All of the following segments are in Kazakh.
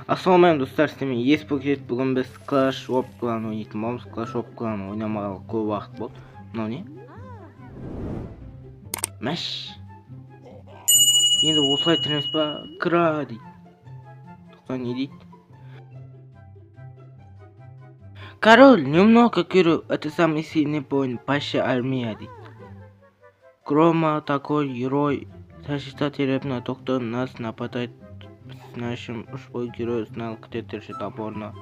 Ассалаумағалейкум достар, сіздермен еспокет. Бүгін біз Clash of Clans ойнайтын боламыз. Clash of Clans ойнамағалы көп уақыт болды. Мынау не? Мәш. Енді осылай тіремес па? Кра дейді. Тоқта не дейді? Король, немного киру. Это самый сильный воин, паша армия дейді. Грома такой герой. Защита теребна, доктор нас нападает. С нашим ушлый герой знал, где держит опорно.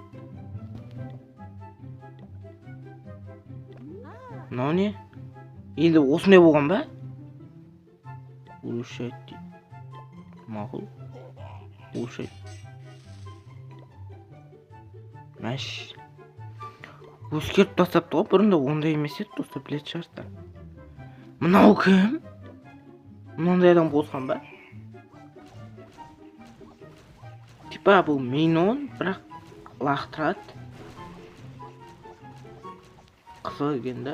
Мынау не? Енді осындай болған ба? Улучшать дейді. Мақұл. Улучшать. Мәш. Өзгеріп тастапты ғой, бұрында ондай емес еді, достар, білетін шығарсыздар. Мынау кім? Мынандай адам болған ба? Типа бұл минон, бірақ лақтырады. Қызық екен да.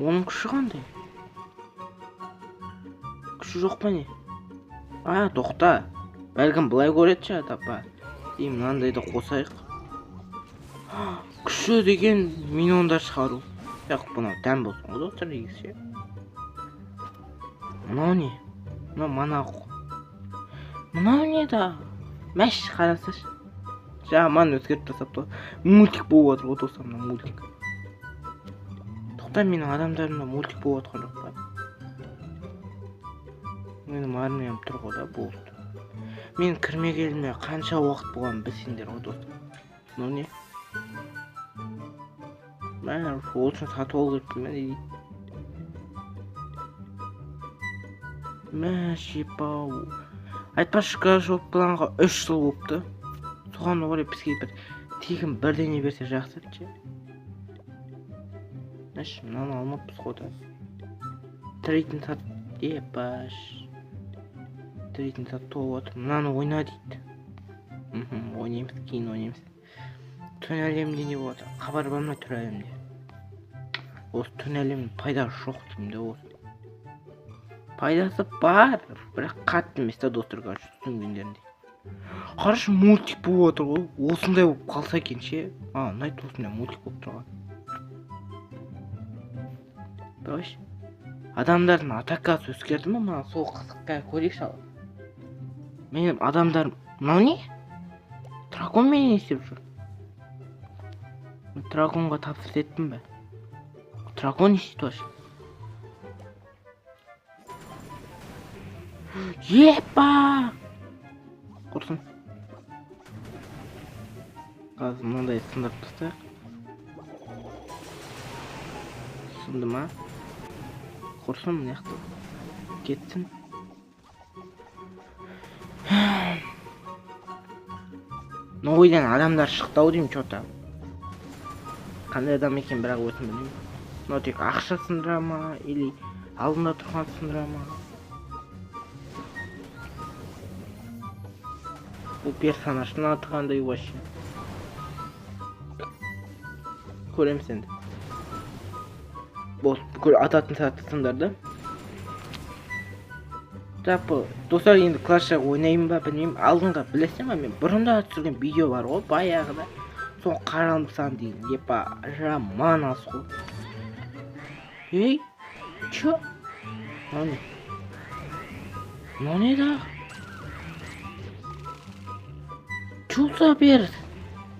Оның күші қандай? Күші жоқ па не? Тоқта. Бәлкім былай көреді шығар тапа. Мынандайды қосайық. Күші деген минондар шығару. Бұнау дәм болсын ғой достар дегізше. Мынау не? Мынау манақ. Мынау не да? Мәш қарасаш. Жаман өзгеріп тастапты. Мультик болып отыр ғой достар, мына мультик. Тоқта, менің адамдарымда мультик болып отқан жоқ па? Менің армиям тұр ғой да, болды. Мен кірмегеліме қанша уақыт болған білсеңдер ғой достар. Мынау не? Мен ол үшін сатып алу керек пе дейді. Мәшипау. Айтпашы, Clash of Clans'ға 3 жыл болыпты. Соған орай бізге бір тегін бірдеңе берсе жақсы ше. Мәш, мынаны алмаппыз ғой да. Трейдін сат епаш. Трейдін сат толып отыр. Мынаны ойна дейді. Ойнаймыз, кейін ойнаймыз. Түн әлемде не болады? Хабар бар ма түн әлемде? Осы түн әлемнің пайдасы жоқ деймін де осы. Пайдасы бар, бірақ қатты емес та достар, түсінгендерінде. Қарашы, мультик болып отыр ғой. Осындай болып қалса екен ше. Ұнайды осындай мультик болып тұрған. Бәш. Адамдардың атакасы өзгерді ме? Мына сол қызыққа көрейікші ал. Менің адамдарым... Мынау не? Дракон мен істеп жүр. Драконға тапсырыс еттім бе? Дракон істейді вообще. Епа! Құрсын. Қазір мынандай сындырып тастайық. Сынды ма? Құрсын мына яқты. Кетсін. Ойдан адамдар шықты ау деймін чота. Қандай адам екен бірақ өтін білмеймін. Мынау тек ақша сындыра ма, или алдында тұрған сындыра ма? Бұл персонаждың аты қандай вообще? Көреміз енді. Бүкіл ататын сатты сындарды. Жалпы, достар, енді Clash'а ойнаймын ба білмеймін. Алдыңда білесің ба, мен бұрында түсірген видео бар ғой, баяғыда. Соны қаралымсан дейін. Епа, жаман аз ғой. Ей, чё? Мынау не? Мынау не да? Чулса перс.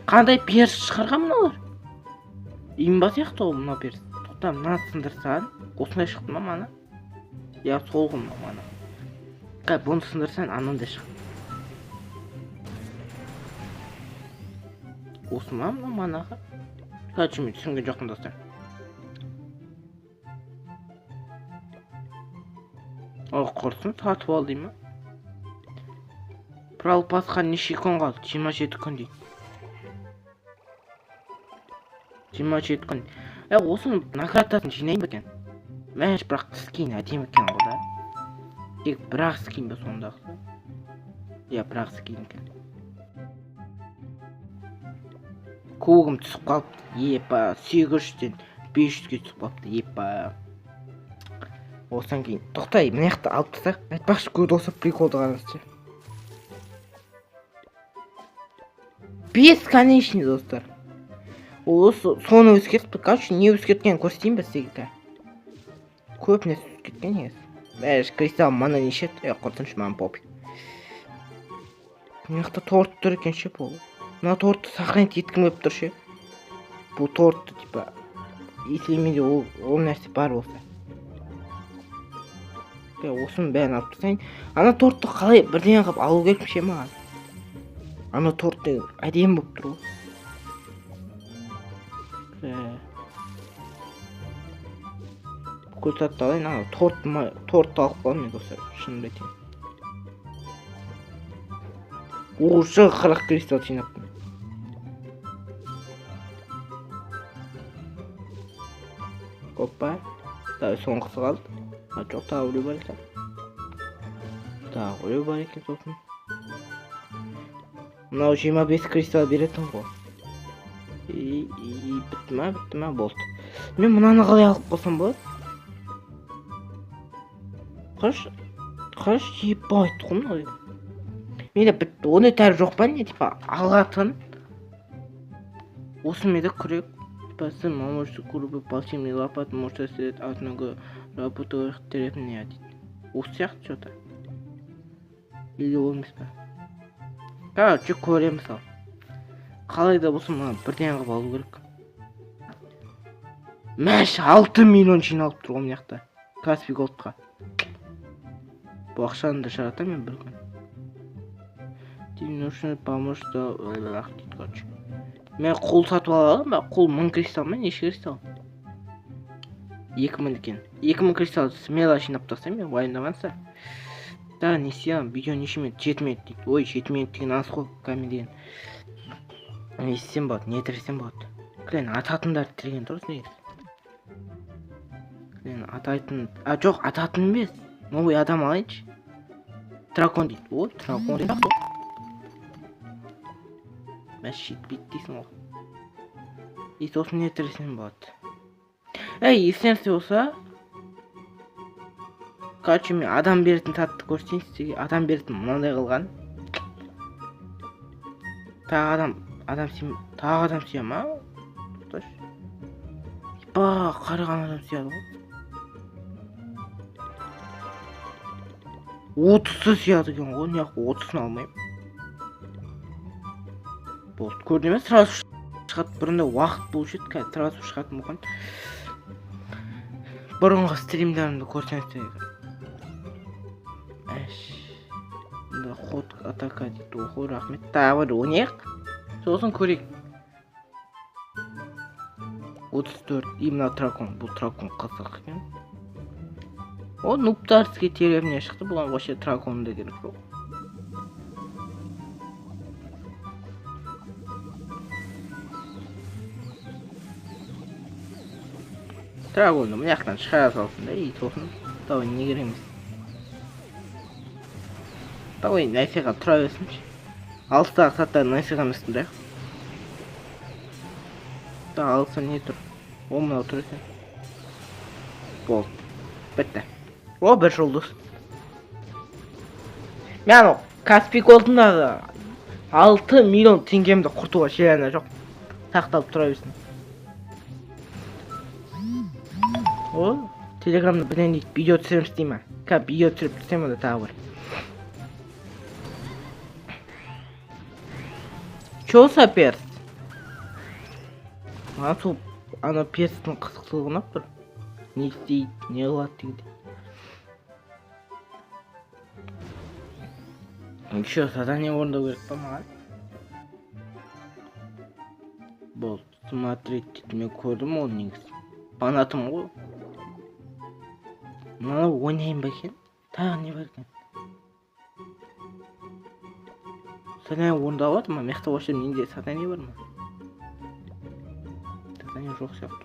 Қандай перс шығарған мыналар? Имба сияқты ғой мынау перс. Тоқта, мына сындырсан, осындай шықты ма мана? Я сол ғой мана. Қай, бұны сындырсан, анандай шықты. Осы ма мына манаға? Короче, мен түсінген жоқпын достар. Құрсын, сатып ал дейм ма? Прал пасқа неше күн қалды? 27 күн дейді. 27 күн. Осының наградтасын жинайын ба екен? Мәш, бірақ скин әдемі екен ғой да. Тек бірақ скин бе сондақсы? Бірақ скин екен. Кубогым түсіп қалыпты. Епа, 800-ден 500-ге түсіп қалыпты. Епа. Осыдан кейін тоқтай, мына жақты алып тастайық. Айтпақшы, көп достар приколды қараңызшы. Бесконечный, достар. Осы соны өзгертті. Короче, не өзгерткенін көрсетейін ба сізге? Көп нәрсе өзгерткен негізі. Бәлеш кристалл мана неше? Құртыншы, маған пофиг. Мына жақта торт тұр екен ше бұл. Мына тортты сохранить еткім келіп тұр ше. Бұл тортты типа если менде ол нәрсе бар болса. Осының бәрін алып тастайын. Ана тортты қалай бірден қылып алу керек ше маған? Ана тортты әдемі болып тұр ғой. Көтатты алайын, ана тортты алып қалайын мен достар, шынымды айтайын. Уже 40 кристалл жинаппын. Опа, соңғысы қалды. Жоқ, тағы біреу бар екен. Тағы біреу бар екен сосын. Мынау 25 кристалл беретін ғой. Бітті ма, болды. Мен мынаны қалай алып қосам болады? Қаш, ебайт құм ғой. Менде бітті, оны тәрі жоқ па не, типа, алатын. Осы менде күрек. Спасы, можете курбы, полтинный лопат, можете сидеть одного работу их терепне одеть. У всех что-то. Или ол емес па? Короче, көремін сал. Қалай да болсын маған бірден қылып алу керек. Мәш 6 миллион жиналып тұр ғой мына жақта. Каспий голдқа. Бұл ақшаны да жаратам мен бір күн. Тебе нужно помочь, что... Короче. Мен қол сатып аламын ба? Қол 1000 кристалл ма? Неше кристалл? 2000 екен. 2000 кристалл смело жинап тастаймын мен уайымдамаңса. Да, не істеймін. Видео неше минут? 7 минут дейді. Ой, 7 минут деген аз ғой камера деген. Не істесем болады? Не тіресем болады? Клен ататындарды тіреген дұрыс негізі. Клен атайтын... жоқ, ататын емес. Новый адам алайыншы. Дракон дейді. Ой, дракон дейді. Мәш жетпейді дейсің ғой. И сосын не тіресем болады? Ей, есенсе болса... Короче, мен адам беретін сатты көрсетейін сізге. Адам беретін мынандай қылған. Тағы адам сүйе ма? Тоқташ. Ба, қараған адам сүйеді ғой. 30-сы сүйеді екен ғой, неғып 30-сын алмайым. Болды, көрді емес, сразу шығады. Бұрында уақыт болушы еді, қазір сразу шығатын болған. Бұрынғы стримдерімді көрсеңіздер. Ход атака дейді, оқу рахмет. Тағы ойнайық. Сосын көрейік. 34, именно дракон. Бұл дракон қызық екен. О, нуптарский деревня шықты. Бұған вообще дракон да керек жоқ. Драгонды мына жақтан шығара салсын да, и сосын давай не кереміз. Давай найсыға тұра берсінші. Алыстағы саттағы найсыға еместін да. Да, алыса не тұр? О, мынау тұр екен. Болды. Бітті. О, бір жұлдыз. Мен Каспий голдындағы 6 миллион теңгемді құртуға шерәні жоқ. Сақталып тұра берсін. О, телеграмда бірден дейді, видео түсірім істей ма? Видео түсіріп түсем онда тағы бір. Чо са перс? Ана перстің қызықтылығына тұр. Не істейді, не қылады дегенде. Еще задание орындау керек па маған? Болды, смотреть дейді, мен көрдім ол негізі. Фанатым ғой. Мынаны ойнайын ба екен? Тағы не бар екен? Задание орындап жатыр ма? Мекті вообще менде задание бар ма? Задание жоқ сияқты.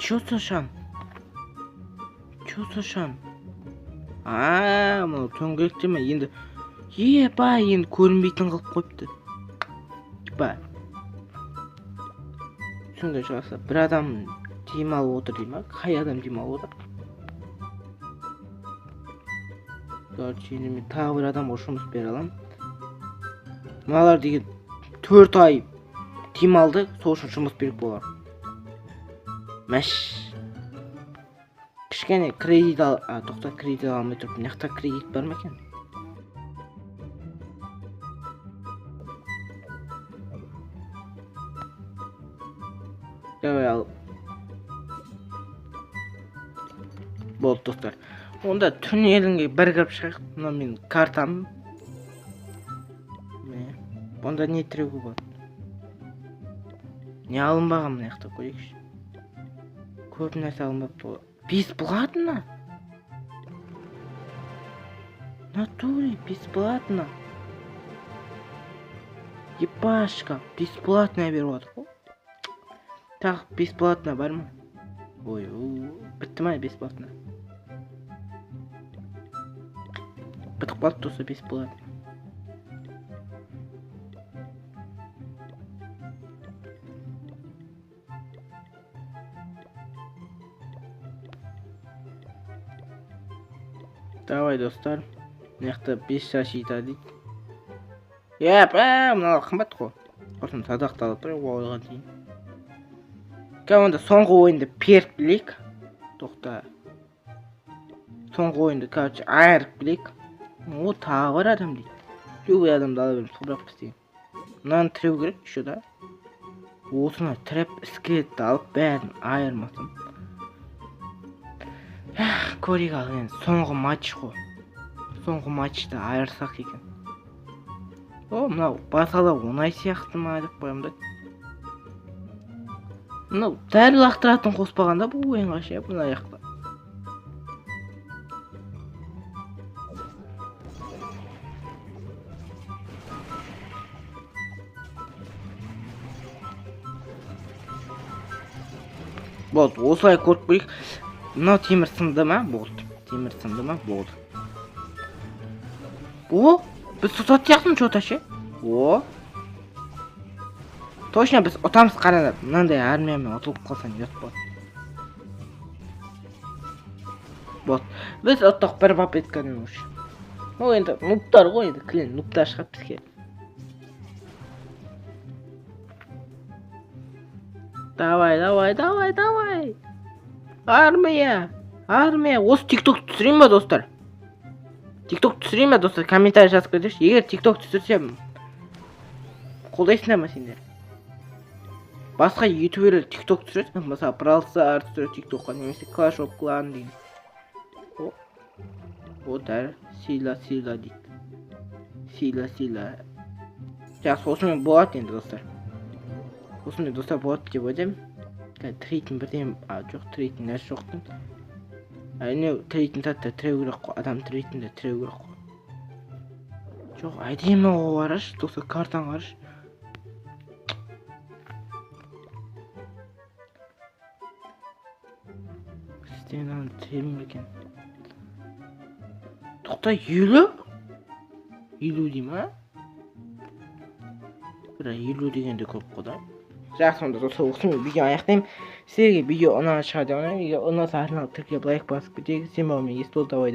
Чё сошан? Мынау төңгеректе ме? Енді... Епа, енді көрінбейтін қылып қойыпты. Епа. Түсінген шығарса, бір адам дем алып отыр дей ма? Қай адам дем алып отыр? Короче, енді мен тағы бір адамға жұмыс бере аламын. Мыналар деген 4 ай тим алды, сол үшін жұмыс беріп болар. Мәш. Кішкене кредит ал, тоқта кредит алмай тұрып, мынақта кредит бар ма екен? Давай ал. Болды достар. Онда түнеліңге бір кіріп шығайық. Мына менің картам. Онда не тіреуге болады? Не алынбаған мына жақта көрейікші. Көп нәрсе алынбапты. Бесплатно? Натуре бесплатно. Ебашка, бесплатно беріп отыр ғой. Так, бесплатно бар ма? Ой, бітті ма бесплатно? Бітіп қалды досы бесплатно. Давай достар, мынақты 5 шаш ита дейді. Мыналар қымбат қой. Құрсын садақталып тұр, ойға дейін. Онда соңғы ойынды періп білейік. Тоқта. Соңғы ойынды, короче, айырып білейік. О, тағы бар адам дейді. Любой адамды ала беріп сұрақ істейін. Мынаны тіреу керек, үші да. Осына тіреп, скелетті алып, бәрін айырмасын. Көрейік алған, соңғы матч қой. Соңғы матчты айырсақ екен. О, мынау басала оңай сияқты ма деп қоямын да. Мынау дәл лақтыратын қоспағанда бұл ойынға ше, мына жақта. Болды, осылай көріп көрейік. Мынау темір сынды ма? Болды. Темір сынды ма? Болды. О, біз ұтат сияқтымыз жота ше. О. Точно біз ұтамыз қаранат. Мынандай армиямен ұтылып қалсан ұят болады. Болды. Біз ұттық бір попыткадан уже. О, енді нуптар ғой, енді клин нуптар шығады бізге. Давай. Армия. Осы тикток түсірейін ба достар? Тикток түсірейін ба достар? Комментарий жазып кетіңізші. Егер тикток түсірсем қолдайсыңдар ма сендер? Басқа ютуберлер тикток түсіреді. Мысалы Brawl Stars түсіреді тиктокқа, немесе Clash of Clans дейді. О, дәрі. Сила дейді. Сила. Жақсы, осымен болады енді достар. Осымен достар болады деп ойлаймын. Трейтін бірден, жоқ, трейтін нәрсе жоқтың. Әне трейтін сәтті тіреу керек қой, адам трейтінді тіреу керек қой. Жоқ, әдемі ғой қараш, достар, картан қараш. Сізден аны тіреуім екен. Тоқта, 50? 50 дейм, а? Бірақ 50 дегенде көп қода. Жақсы, онда достар, осымен видео аяқтаймын. Сіздерге видео ұнаған шығады. Егер ұнаса арнағы тіркеп лайк басып кетейік. Сен бауымен ес бол, давай.